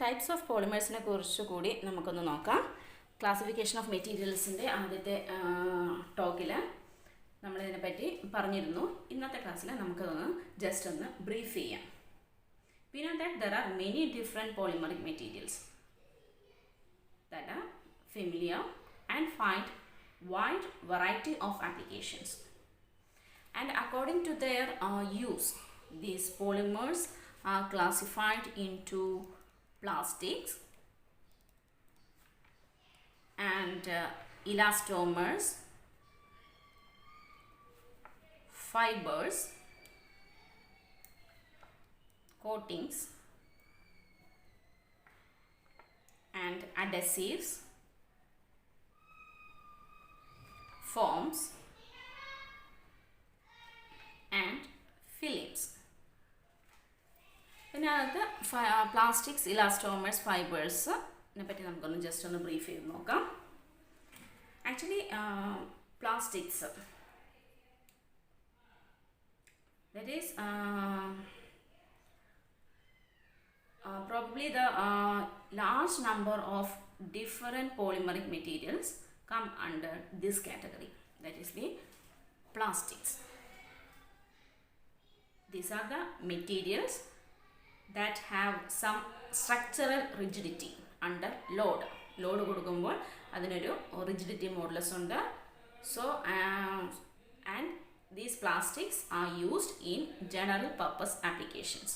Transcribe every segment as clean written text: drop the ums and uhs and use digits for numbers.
Types of പോളിമേഴ്സിനെ കുറിച്ച് കൂടി നമുക്കൊന്ന് നോക്കാം. ക്ലാസിഫിക്കേഷൻ ഓഫ് മെറ്റീരിയൽസിൻ്റെ ആദ്യത്തെ ടോക്കിൽ നമ്മളിതിനെപ്പറ്റി പറഞ്ഞിരുന്നു. ഇന്നത്തെ ക്ലാസ്സിൽ നമുക്കതൊന്ന് ജസ്റ്റ് ഒന്ന് ബ്രീഫ് ചെയ്യാം. We know that there are many different polymeric materials that are familiar and find wide variety of applications. And according to their use, these polymers are classified into plastics and elastomers, fibers, coatings and adhesives, foams and films. പിന്നെ അത് plastics, elastomers, fibres ഇതിനെപ്പറ്റി നമുക്കൊന്ന് just ഒന്ന് brief ചെയ്ത് നോക്കാം. Actually plastics, that is probably the large number of different polymeric materials come under this category, that is the plastics. These are the materials that have some structural rigidity under load. Load കൊടുക്കുമ്പോൾ അതിനൊരു rigidity modulus ഉണ്ട്. So and these plastics are used in general purpose applications.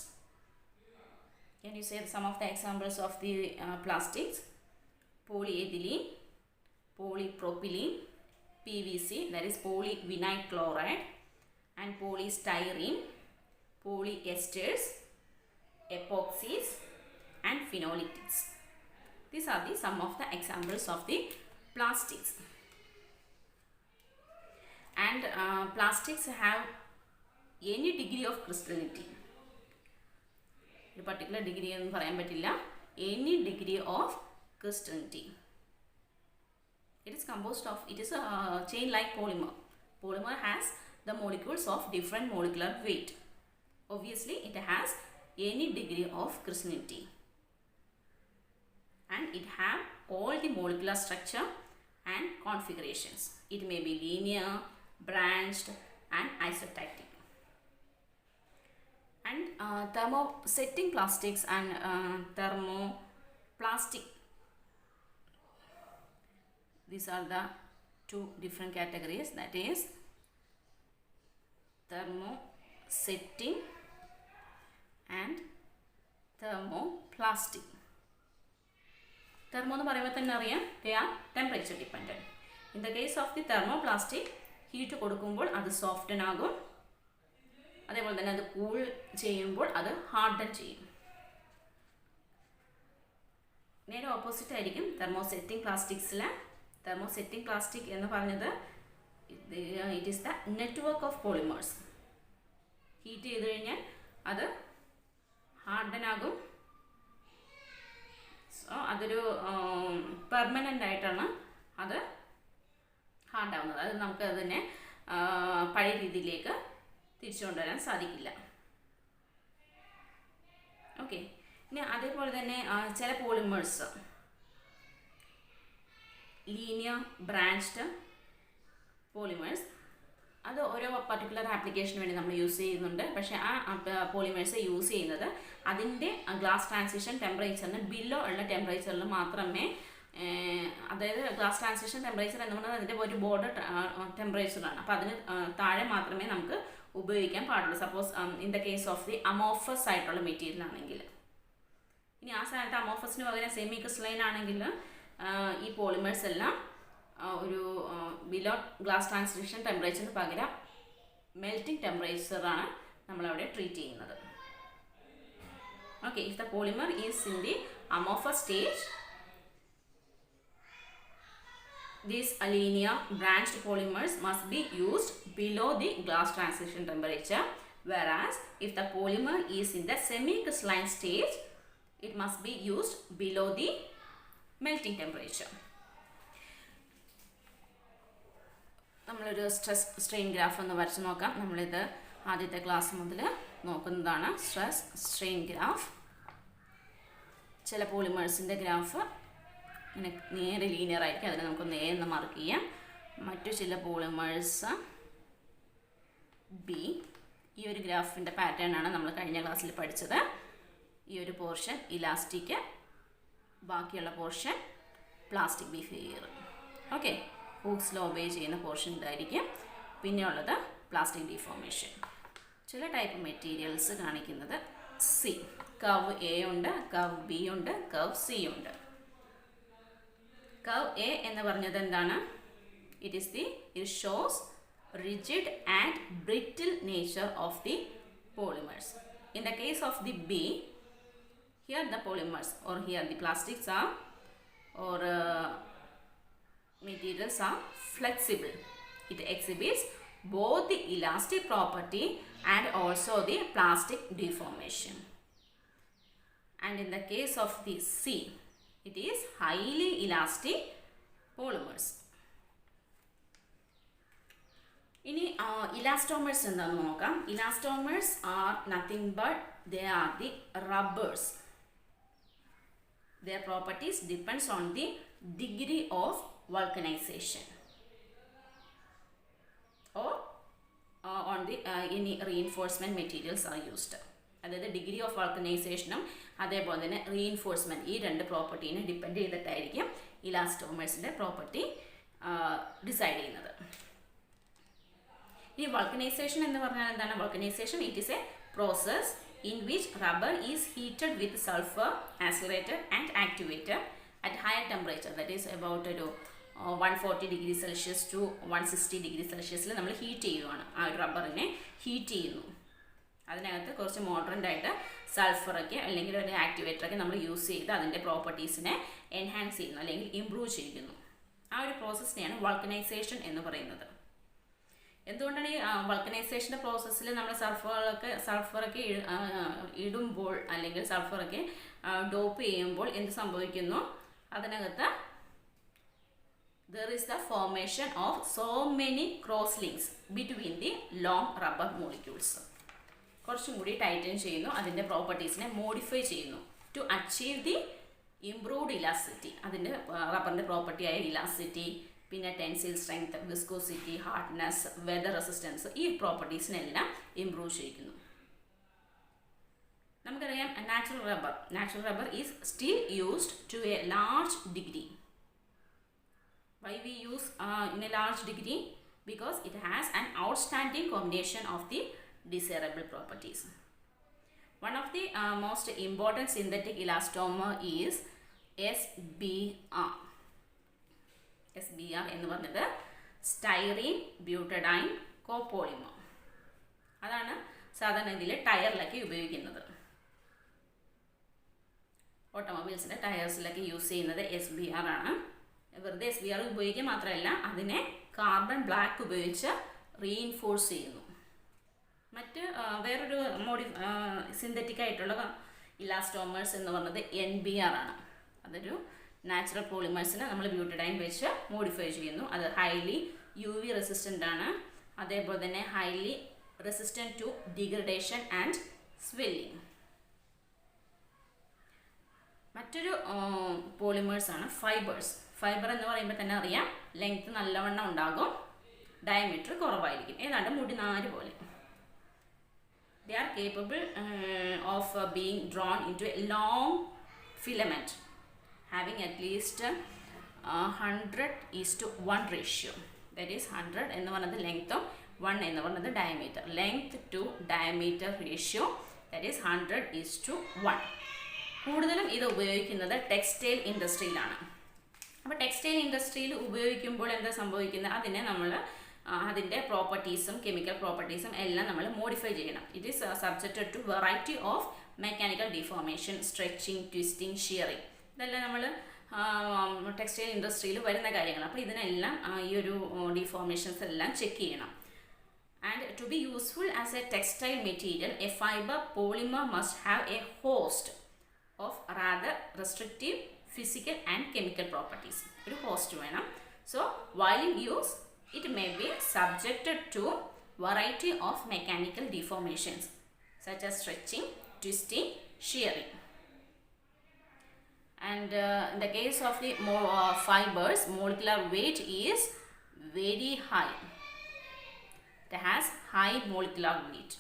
Can you say some of the examples of the plastics? Polyethylene, polypropylene, PVC, that is polyvinyl chloride, and polystyrene, polyesters, epoxies and phenoletics. These are some of the examples of the plastics. And plastics have any degree of crystallinity. A particular degree എന്ന് പറയാൻ പറ്റില്ല. Any degree of crystallinity. It is composed of, it is a chain like polymer. Polymer has the molecules of different molecular weight. Obviously it has any degree of crystallinity and it have all the molecular structure and configurations. It may be linear, branched and isotactic. And thermosetting plastics and thermoplastic, these are the two different categories, that is thermosetting and thermoplastic. Thermo എന്ന് പറയുമ്പോൾ തന്നെ അറിയാം, they are temperature dependent. In the case of the thermoplastic, heat കൊടുക്കുമ്പോൾ അത് soften ആകും, അതേപോലെ തന്നെ അത് കൂൾ ചെയ്യുമ്പോൾ അത് ഹാർഡൻ ചെയ്യും. നേരെ ഓപ്പോസിറ്റ് ആയിരിക്കും തെർമോസെറ്റിംഗ് പ്ലാസ്റ്റിക്സിൽ. തെർമോസെറ്റിംഗ് പ്ലാസ്റ്റിക് എന്ന് പറഞ്ഞത് it is the network of polymers. Heat ചെയ്ത് കഴിഞ്ഞാൽ അത് ഹാർഡൻ ആകും. സോ അതൊരു പെർമനൻ്റ് ആയിട്ടാണ് അത് ഹാർഡാവുന്നത്. അത് നമുക്ക് അതിനെ പഴയ രീതിയിലേക്ക് തിരിച്ചു കൊണ്ടുവരാൻ സാധിക്കില്ല. ഓക്കെ, ഇനി അതേപോലെ തന്നെ ചില പോളിമേഴ്സ് ലീനിയർ ബ്രാഞ്ച്ഡ് പോളിമേഴ്സ്, അത് ഓരോ പർട്ടിക്കുലർ ആപ്ലിക്കേഷന് വേണ്ടി നമ്മൾ യൂസ് ചെയ്യുന്നുണ്ട്. പക്ഷേ ആ പോളിമേഴ്സ് യൂസ് ചെയ്യുന്നത് അതിൻ്റെ ഗ്ലാസ് ട്രാൻസിഷൻ ടെമ്പറേച്ചറിന് ബിലോ ഉള്ള ടെമ്പറേച്ചറിൽ മാത്രമേ, അതായത് ഗ്ലാസ് ട്രാൻസിഷൻ ടെമ്പറേച്ചർ എന്ന് പറഞ്ഞാൽ അതിൻ്റെ ഒരു ബോർഡർ ടെമ്പറേച്ചറാണ്. അപ്പോൾ അതിന് താഴെ മാത്രമേ നമുക്ക് ഉപയോഗിക്കാൻ പാടുള്ളൂ. Suppose in the case of the amorphous ആയിട്ടുള്ള മെറ്റീരിയൽ ആണെങ്കിൽ. ഇനി ആ സ്ഥാനത്ത് അമോഫസിന് പകരം സെമി ക്രിസ്റ്റലൈൻ ആണെങ്കിൽ ഈ പോളിമേഴ്സ് എല്ലാം ഒരു ബിലോ ഗ്ലാസ് ട്രാൻസിഷൻ ടെമ്പറേച്ചറിന് പകരം മെൽറ്റിംഗ് ടെമ്പറേച്ചറാണ് നമ്മളവിടെ ട്രീറ്റ് ചെയ്യുന്നത്. Okay, if the polymer is in the amorphous stage, these linear branched polymers must be used below the glass transition temperature, whereas if the polymer is in the semi-crystalline stage, it must be used below the melting temperature. നമ്മളൊരു stress strain graph ഒന്ന് വരച്ച് നോക്കാം. നമ്മളിത് ആദ്യത്തെ class മുതൽ നോക്കുന്നതാണ് stress strain graph. ചില പോളിമേഴ്സിൻ്റെ graph ഇങ്ങനെ നേരെ ലീനിയർ ആയിരിക്കും, അതിനെ നമുക്ക് നേരെ മാർക്ക് ചെയ്യാം. മറ്റു ചില പോളിമേഴ്സ് ബി, ഈ ഒരു ഗ്രാഫിൻ്റെ പാറ്റേൺ ആണ് നമ്മൾ കഴിഞ്ഞ ക്ലാസ്സിൽ പഠിച്ചത്. ഈ ഒരു പോർഷൻ ഇലാസ്റ്റിക്, ബാക്കിയുള്ള portion plastic behaviour. Okay, Hooke's law obey ചെയ്യുന്ന പോർഷൻ ഇതായിരിക്കും. പിന്നെ ഉള്ളത് പ്ലാസ്റ്റിക് ഡിഫോർമേഷൻ. ചില ടൈപ്പ് മെറ്റീരിയൽസ് കാണിക്കുന്നത് സി, കർവ് എ ഉണ്ട്, കർവ് ബി ഉണ്ട്, കർവ് സി ഉണ്ട്. കർവ് എ എന്ന് പറഞ്ഞത് എന്താണ്? it shows rigid and brittle nature of the polymers. In the case of the B, here the polymers or here the plastics are or materials are flexible. It exhibits both the elastic property and also the plastic deformation. And in the case of the C, it is highly elastic polymers. ഇനി elastomers എന്താണെന്ന് നോക്കാം. Elastomers are nothing but they are the rubbers. Their properties depends on the degree of vulcanization or on the any reinforcement materials are used. അതായത് degree of വൾക്കനൈസേഷനും അതേപോലെ തന്നെ reinforcement, ഈ രണ്ട് പ്രോപ്പർട്ടീനെ depend ചെയ്തിട്ടായിരിക്കും ഇലാസ്റ്റോമേഴ്സിൻ്റെ property decide ചെയ്യുന്നത്. ഈ vulcanisation എന്ന് പറഞ്ഞാൽ എന്താണ്? Vulcanisation it is A process in which rubber is heated with sulfur, accelerated and activated at higher temperature, that is about 140 degree Celsius to 160 degree Celsius നമ്മൾ heat ചെയ്യുവാണ്. ആ ഒരു റബ്ബറിനെ heat ചെയ്യുന്നു. അതിനകത്ത് കുറച്ച് മോഡറൻ്റ് ആയിട്ട് സൾഫറൊക്കെ അല്ലെങ്കിൽ ഒരു ആക്ടിവേറ്ററൊക്കെ നമ്മൾ യൂസ് ചെയ്ത് അതിൻ്റെ പ്രോപ്പർട്ടീസിനെ എൻഹാൻസ് ചെയ്യുന്നു അല്ലെങ്കിൽ ഇംപ്രൂവ് ചെയ്യുന്നു. ആ ഒരു പ്രോസസ്സിനെയാണ് വൾക്കനൈസേഷൻ എന്ന് പറയുന്നത്. എന്തുകൊണ്ടാണ് ഈ വൾക്കനൈസേഷൻ്റെ പ്രോസസ്സിൽ നമ്മൾ സൾഫറൊക്കെ ഇടുമ്പോൾ അല്ലെങ്കിൽ സൾഫറൊക്കെ ഡോപ്പ് ചെയ്യുമ്പോൾ എന്ത് സംഭവിക്കുന്നു? അതിനകത്ത് there is the formation of so many cross links between the long rubber molecules. കുറച്ചും കൂടി ടൈറ്റൻ ചെയ്യുന്നു, അതിൻ്റെ പ്രോപ്പർട്ടീസിനെ മോഡിഫൈ ചെയ്യുന്നു to achieve the improved elasticity. അതിൻ്റെ റബ്ബറിൻ്റെ പ്രോപ്പർട്ടിയായ ഇലാസ്റ്റിറ്റി, പിന്നെ tensile strength, viscosity, hardness, weather resistance, ഈ പ്രോപ്പർട്ടീസിനെല്ലാം ഇംപ്രൂവ് ചെയ്യിക്കുന്നു. നമുക്കറിയാം natural rubber is still used to a large degree. Why we use in a large degree? Because it has an outstanding combination of the desirable properties. One of the most important synthetic elastomer is SBR. SBR എന്ന് പറഞ്ഞത് styrene butadiene copolymer. അതാണ് സാധാരണ ഇതിൽ ടയറിലൊക്കെ ഉപയോഗിക്കുന്നത്. ഓട്ടോമൊബൈൽസിൻ്റെ ടയേഴ്സിലൊക്കെ use ചെയ്യുന്നത് SBR ആണ്. വെറുതെ SBR ഉപയോഗിക്കുക മാത്രമല്ല, അതിനെ കാർബൺ ബ്ലാക്ക് ഉപയോഗിച്ച് റീഇൻഫോഴ്സ് ചെയ്യുന്നു. മറ്റ് വേറൊരു സിന്തറ്റിക് ആയിട്ടുള്ള ഇലാസ്റ്റോമേഴ്സ് എന്ന് പറയുന്നത് NBR ആണ്. അതൊരു നാച്ചുറൽ പോളിമേഴ്സിനെ നമ്മൾ ബ്യൂട്ടഡൈൻ വെച്ച് മോഡിഫൈ ചെയ്യുന്നു. അത് ഹൈലി UV റെസിസ്റ്റൻ്റ് ആണ്. അതേപോലെ തന്നെ highly resistant to degradation and swelling. മറ്റൊരു പോളിമേഴ്സാണ് ഫൈബേഴ്സ്. ഫൈബർ എന്ന് പറയുമ്പോൾ തന്നെ അറിയാം, ലെങ്ത് നല്ലവണ്ണം ഉണ്ടാകും, ഡയമീറ്റർ കുറവായിരിക്കും, ഏതാണ്ട് മുടിനാര് പോലെ. They are capable of being drawn into a long filament having at least 100:1 ratio. That is 100 എന്ന് പറയുന്നത് ലെങ്ത്തും 1 എന്ന് പറയുന്നത് diameter. Length to diameter ratio that is 100:1. കൂടുതലും ഇത് ഉപയോഗിക്കുന്നത് ടെക്സ്റ്റൈൽ ഇൻഡസ്ട്രിയിലാണ്. അപ്പോൾ ടെക്സ്റ്റൈൽ ഇൻഡസ്ട്രിയിൽ ഉപയോഗിക്കുമ്പോൾ എന്താ സംഭവിക്കുന്നത്? അതിനെ നമ്മൾ അതിൻ്റെ പ്രോപ്പർട്ടീസും കെമിക്കൽ പ്രോപ്പർട്ടീസും എല്ലാം നമ്മൾ മോഡിഫൈ ചെയ്യണം. It is subjected to variety of mechanical deformation, stretching, twisting, shearing. ഇതെല്ലാം നമ്മൾ ടെക്സ്റ്റൈൽ ഇൻഡസ്ട്രിയിൽ വരുന്ന കാര്യങ്ങൾ. അപ്പോൾ ഇതിനെല്ലാം ഈ ഒരു ഡിഫോർമേഷൻസ് എല്ലാം ചെക്ക് ചെയ്യണം. And to be useful as a textile material, a fibre polymer must have a host of rather restrictive physical and chemical properties. ഒരു ഹോസ്റ്റ് വേണം. So while in use it may be subjected to variety of mechanical deformations such as stretching, twisting, shearing. and in the case of the fibers, molecular weight is very high. It has high molecular weight.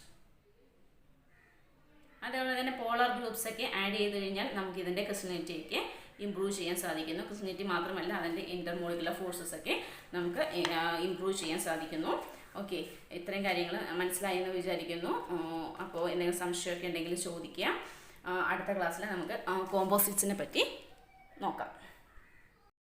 അതേപോലെ തന്നെ polar groups ഒക്കെ add ചെയ്ത് കഴിഞ്ഞാൽ നമുക്ക് ഇതിൻ്റെ ക്രിസ്റ്റലിറ്റിയൊക്കെ improve ചെയ്യാൻ സാധിക്കുന്നു. ക്രിസ്റ്റലിറ്റി മാത്രമല്ല അതിൻ്റെ ഇൻ്റർമോളിക്കുലർ ഫോഴ്സസ് ഒക്കെ നമുക്ക് ഇമ്പ്രൂവ് ചെയ്യാൻ സാധിക്കുന്നു. ഓക്കെ, ഇത്രയും കാര്യങ്ങൾ മനസ്സിലായി എന്ന് വിചാരിക്കുന്നു. അപ്പോൾ എന്തെങ്കിലും സംശയമൊക്കെ ഉണ്ടെങ്കിൽ ചോദിക്കുക. അടുത്ത ക്ലാസ്സിൽ നമുക്ക് കോമ്പോസിറ്റ്സിനെ പറ്റി നോക്കാം.